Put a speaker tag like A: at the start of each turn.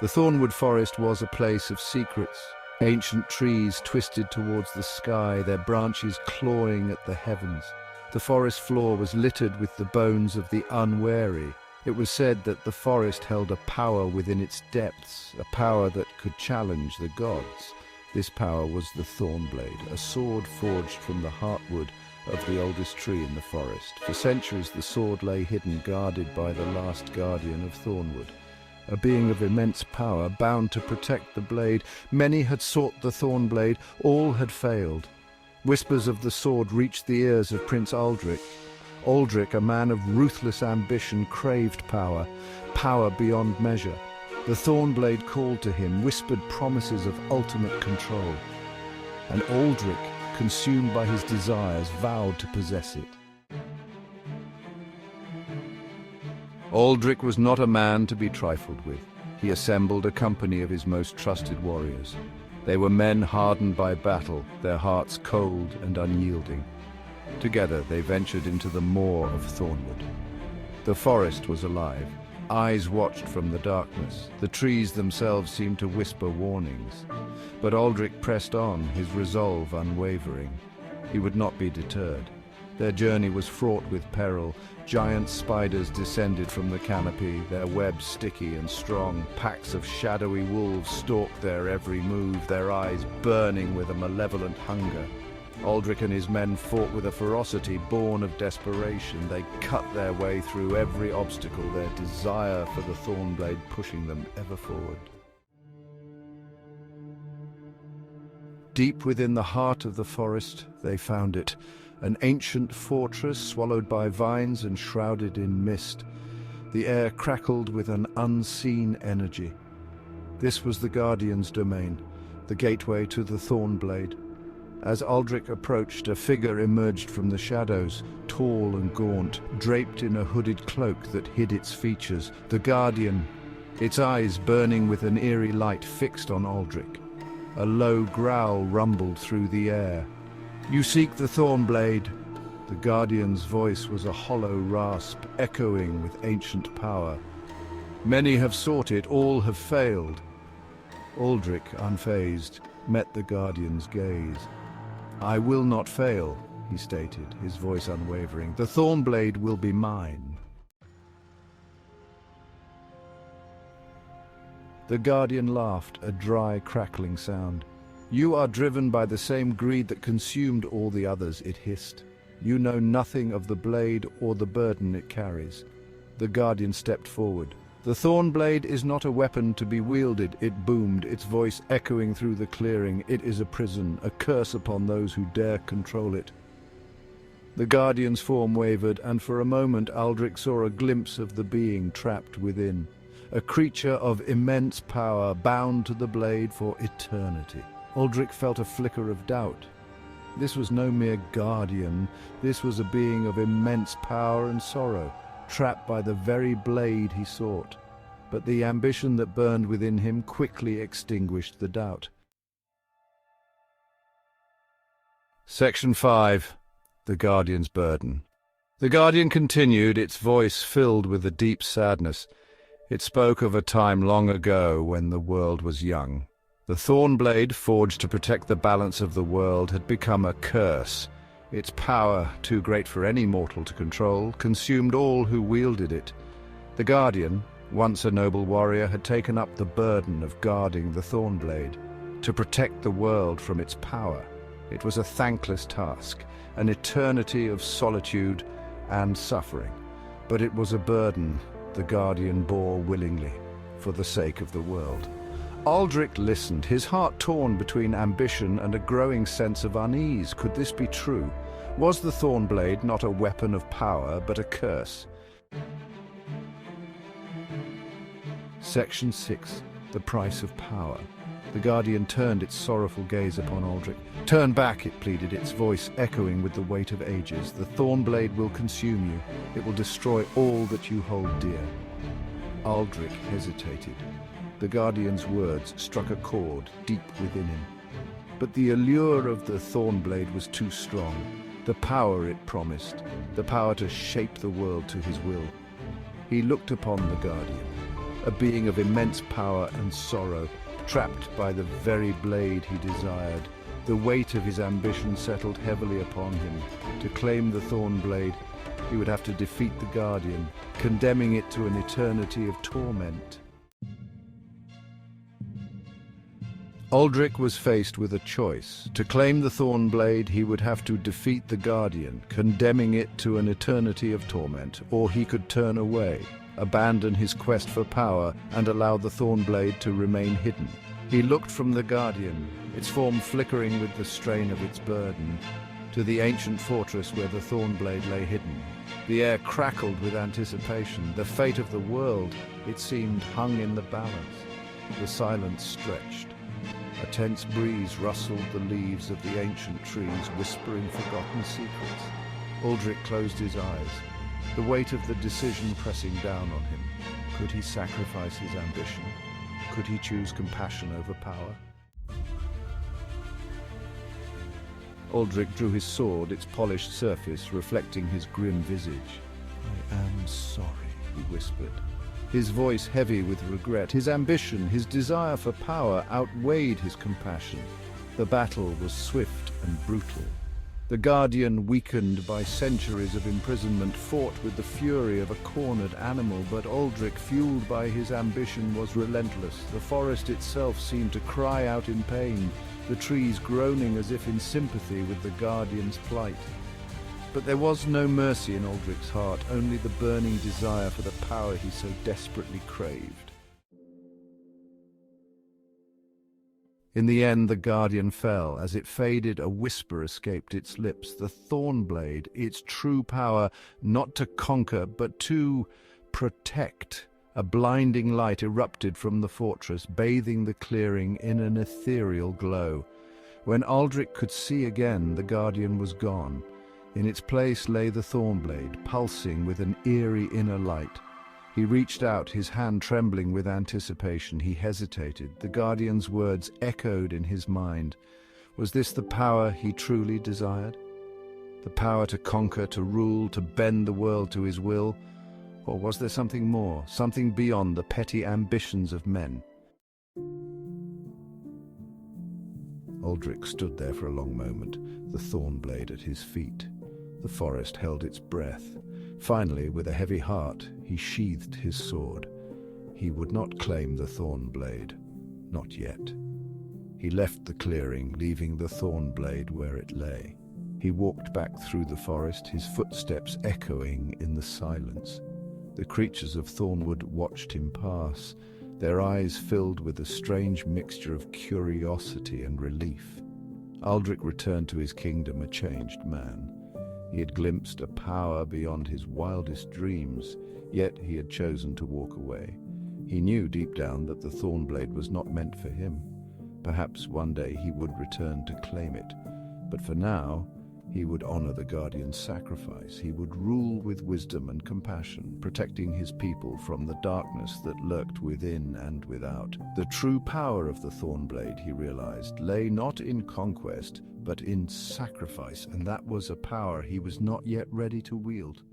A: The Thornwood forest was a place of secrets. Ancient trees twisted towards the sky, their branches clawing at the heavens. The forest floor was littered with the bones of the unwary. It was said that the forest held a power within its depths, a power that could challenge the gods. This power was the Thornblade, a sword forged from the heartwood of the oldest tree in the forest. For centuries the sword lay hidden, guarded by the last guardian of Thornwood. A being of immense power, bound to protect the blade. Many had sought the Thornblade, all had failed. Whispers of the sword reached the ears of Prince Aldric. Aldric, a man of ruthless ambition, craved power, power beyond measure. The Thornblade called to him, whispered promises of ultimate control. And Aldric, consumed by his desires, vowed to possess it. Aldric was not a man to be trifled with. He assembled a company of his most trusted warriors. They were men hardened by battle, their hearts cold and unyielding. Together they ventured into the moor of Thornwood. The forest was alive. Eyes watched from the darkness. The trees themselves seemed to whisper warnings. But Aldric pressed on, his resolve unwavering. He would not be deterred. Their journey was fraught with peril. Giant spiders descended from the canopy, their webs sticky and strong. Packs of shadowy wolves stalked their every move, their eyes burning with a malevolent hunger. Aldric and his men fought with a ferocity born of desperation. They cut their way through every obstacle, their desire for the Thornblade pushing them ever forward. Deep within the heart of the forest, they found it, an ancient fortress swallowed by vines and shrouded in mist. The air crackled with an unseen energy. This was the Guardian's domain, the gateway to the Thornblade. As Aldric approached, a figure emerged from the shadows, tall and gaunt, draped in a hooded cloak that hid its features. The Guardian, its eyes burning with an eerie light, fixed on Aldric. A low growl rumbled through the air. "You seek the Thornblade." The Guardian's voice was a hollow rasp, echoing with ancient power. "Many have sought it, all have failed." Aldric, unfazed, met the Guardian's gaze. "I will not fail," he stated, his voice unwavering. "The Thornblade will be mine." The Guardian laughed, a dry, crackling sound. "You are driven by the same greed that consumed all the others," it hissed. "You know nothing of the blade or the burden it carries." The Guardian stepped forward. "The Thornblade is not a weapon to be wielded," it boomed, its voice echoing through the clearing. "It is a prison, a curse upon those who dare control it." The Guardian's form wavered, and for a moment Aldric saw a glimpse of the being trapped within. A creature of immense power, bound to the blade for eternity. Aldric felt a flicker of doubt. This was no mere guardian. This was a being of immense power and sorrow, trapped by the very blade he sought. But the ambition that burned within him quickly extinguished the doubt. Section 5. The Guardian's Burden. The Guardian continued, its voice filled with a deep sadness. It spoke of a time long ago when the world was young. The Thornblade, forged to protect the balance of the world, had become a curse. Its power, too great for any mortal to control, consumed all who wielded it. The Guardian, once a noble warrior, had taken up the burden of guarding the Thornblade, to protect the world from its power. It was a thankless task, an eternity of solitude and suffering. But it was a burden the Guardian bore willingly, for the sake of the world. Aldric listened, his heart torn between ambition and a growing sense of unease. Could this be true? Was the Thornblade not a weapon of power, but a curse? Section 6. The Price of Power. The Guardian turned its sorrowful gaze upon Aldric. "Turn back," it pleaded, its voice echoing with the weight of ages. "The Thornblade will consume you. It will destroy all that you hold dear." Aldric hesitated. The Guardian's words struck a chord deep within him. But the allure of the Thornblade was too strong. The power it promised, the power to shape the world to his will. He looked upon the Guardian. a being of immense power and sorrow, trapped by the very blade he desired. The weight of his ambition settled heavily upon him. To claim the Thornblade, he would have to defeat the Guardian, condemning it to an eternity of torment. Aldric was faced with a choice. To claim the Thornblade, he would have to defeat the Guardian, condemning it to an eternity of torment, or he could turn away, abandon his quest for power, and allow the Thornblade to remain hidden. He looked from the Guardian, its form flickering with the strain of its burden, to the ancient fortress where the Thornblade lay hidden. The air crackled with anticipation. The fate of the world, it seemed, hung in the balance. The silence stretched. A tense breeze rustled the leaves of the ancient trees, whispering forgotten secrets. Aldric closed his eyes, the weight of the decision pressing down on him. Could he sacrifice his ambition? Could he choose compassion over power? Aldric drew his sword, its polished surface reflecting his grim visage. "I am sorry," he whispered, his voice heavy with regret. His ambition, his desire for power outweighed his compassion. The battle was swift and brutal. The Guardian, weakened by centuries of imprisonment, fought with the fury of a cornered animal, but Aldric, fueled by his ambition, was relentless. The forest itself seemed to cry out in pain, the trees groaning as if in sympathy with the Guardian's plight. But there was no mercy in Aldric's heart, only the burning desire for the power he so desperately craved. In the end, the Guardian fell. As it faded, a whisper escaped its lips. The Thornblade, its true power, not to conquer, but to protect. A blinding light erupted from the fortress, bathing the clearing in an ethereal glow. When Aldric could see again, the Guardian was gone. In its place lay the Thornblade, pulsing with an eerie inner light. He reached out, his hand trembling with anticipation. He hesitated. The Guardian's words echoed in his mind. Was this the power he truly desired? The power to conquer, to rule, to bend the world to his will? Or was there something more, something beyond the petty ambitions of men? Aldric stood there for a long moment, the Thornblade at his feet. The forest held its breath. Finally, with a heavy heart, he sheathed his sword. He would not claim the Thornblade, not yet. He left the clearing, leaving the Thornblade where it lay. He walked back through the forest, his footsteps echoing in the silence. The creatures of Thornwood watched him pass, their eyes filled with a strange mixture of curiosity and relief. Aldric returned to his kingdom a changed man. He had glimpsed a power beyond his wildest dreams, yet he had chosen to walk away. He knew deep down that the Thornblade was not meant for him. Perhaps one day he would return to claim it, but for now, he would honor the Guardian's sacrifice. He would rule with wisdom and compassion, protecting his people from the darkness that lurked within and without. The true power of the Thornblade, he realized, lay not in conquest, but in sacrifice, and that was a power he was not yet ready to wield.